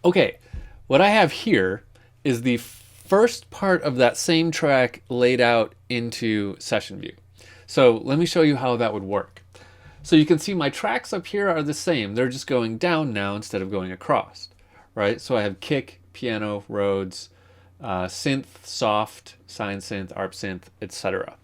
Okay, what I have here is the first part of that same track laid out into session view. So let me show you how that would work. So you can see my tracks up here are the same. They're just going down now instead of going across, right? So I have kick, piano, Rhodes, synth, soft, sine synth, arp synth, etc.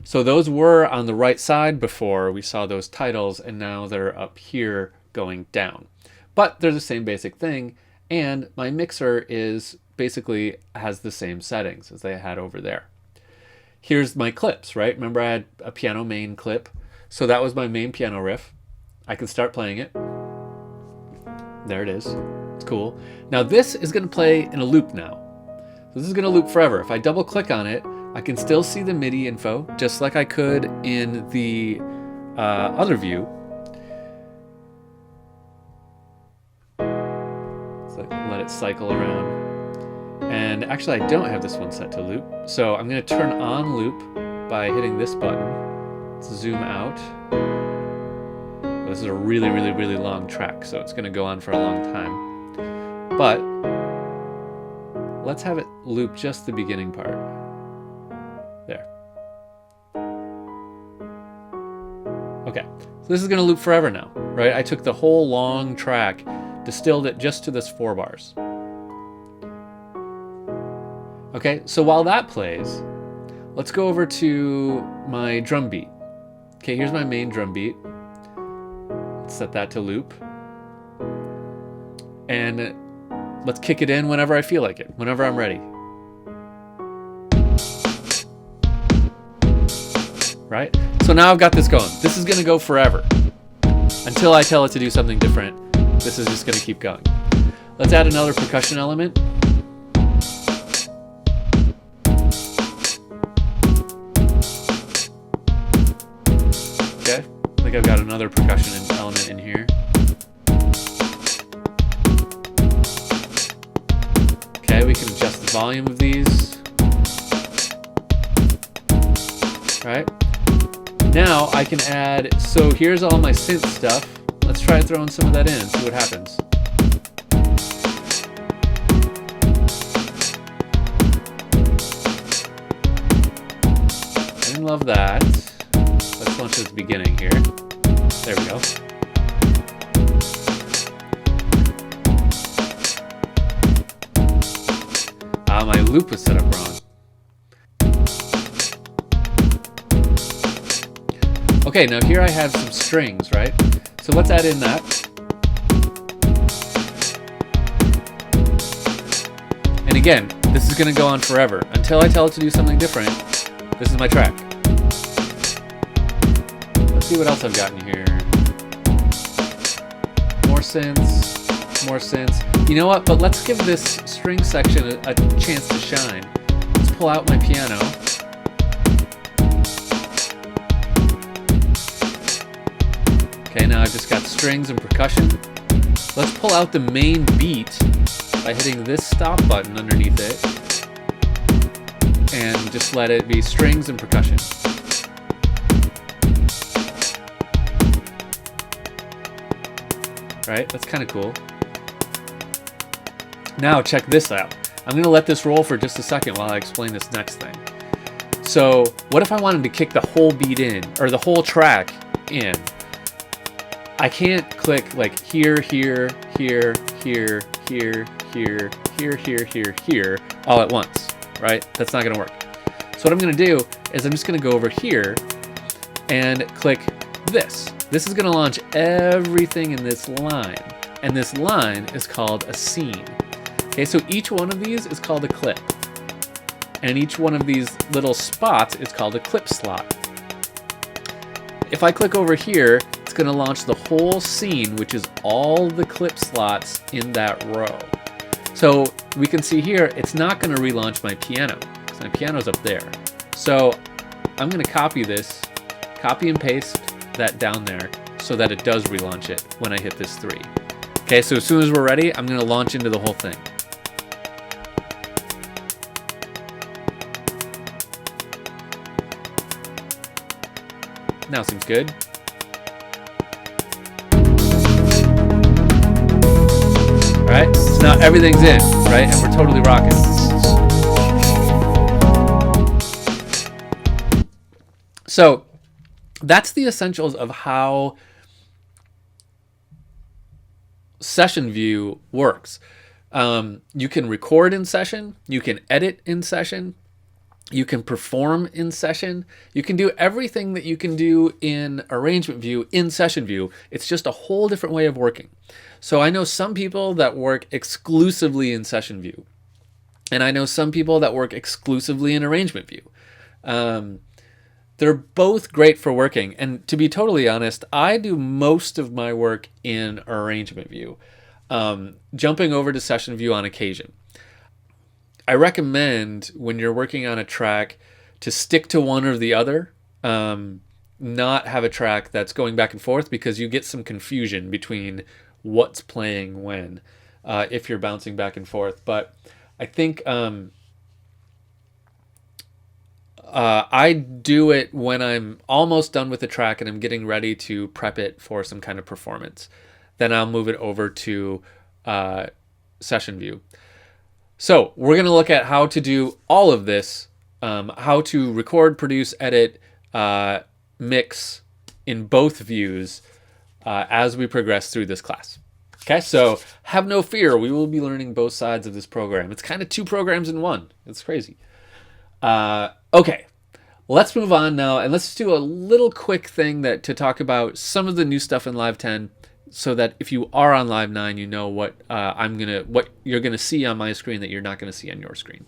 So those were on the right side before we saw those titles, and now they're up here going down. But they're the same basic thing, and my mixer is basically has the same settings as they had over there. Here's my clips, right? Remember I had a piano main clip. So that was my main piano riff. I can start playing it. There it is. It's cool. Now this is going to play in a loop now. So this is going to loop forever. If I double click on it, I can still see the MIDI info, just like I could in the other view. So let it cycle around. And actually I don't have this one set to loop. So I'm going to turn on loop by hitting this button. Let's zoom out. This is a really, really, really long track, so it's going to go on for a long time. But let's have it loop just the beginning part. There. Okay, so this is going to loop forever now, right? I took the whole long track, distilled it just to this 4 bars. Okay, so while that plays, let's go over to my drum beat. Okay, here's my main drum beat. Let's set that to loop. And let's kick it in whenever I feel like it, whenever I'm ready. Right? So now I've got this going. This is gonna go forever. Until I tell it to do something different, this is just gonna keep going. Let's add another percussion element. Okay, I think I've got another percussion element in here. Okay, we can adjust the volume of these. Right? Now I can add, so here's all my synth stuff. Let's try throwing some of that in, see what happens. I didn't love that. Let's launch this beginning here. There we go. Ah, my loop was set up wrong. Okay, now here I have some strings, right? So let's add in that. And again, this is going to go on forever. Until I tell it to do something different, this is my track. Let's see what else I've got in here. More synths, more synths. You know what? But let's give this string section a chance to shine. Let's pull out my piano. Okay, now I've just got strings and percussion. Let's pull out the main beat by hitting this stop button underneath it and just let it be strings and percussion. Right? That's kind of cool. Now check this out. I'm going to let this roll for just a second while I explain this next thing. So what if I wanted to kick the whole beat in, or the whole track in? I can't click like here, here, here, here, here, here, here, here, here, here, all at once, right? That's not gonna work. So what I'm gonna do is I'm just gonna go over here and click this. This is gonna launch everything in this line. And this line is called a scene. Okay, so each one of these is called a clip. And each one of these little spots is called a clip slot. If I click over here, it's going to launch the whole scene, which is all the clip slots in that row. So we can see here, it's not going to relaunch my piano, because my piano's up there. So I'm going to copy this, copy and paste that down there, so that it does relaunch it when I hit this 3. Okay, so as soon as we're ready, I'm going to launch into the whole thing. Now seems good. Alright, Now everything's in, right? And we're totally rocking. So that's the essentials of how Session View works. You can record in session, you can edit in session, you can perform in session, you can do everything that you can do in Arrangement View in Session View. It's just a whole different way of working. So I know some people that work exclusively in Session View, and I know some people that work exclusively in Arrangement View. They're both great for working, and to be totally honest, I do most of my work in Arrangement View, jumping over to Session View on occasion. I recommend when you're working on a track to stick to one or the other, not have a track that's going back and forth, because you get some confusion between what's playing when, if you're bouncing back and forth. But I think I do it when I'm almost done with the track and I'm getting ready to prep it for some kind of performance. Then I'll move it over to Session View. So we're going to look at how to do all of this, how to record, produce, edit, mix in both views as we progress through this class. Okay, so have no fear. We will be learning both sides of this program. It's kind of 2 programs in one. It's crazy. Okay, let's move on now, and let's do a little quick thing to talk about some of the new stuff in Live 10, so that if you are on Live 9, you know what what you're gonna see on my screen that you're not gonna see on your screen.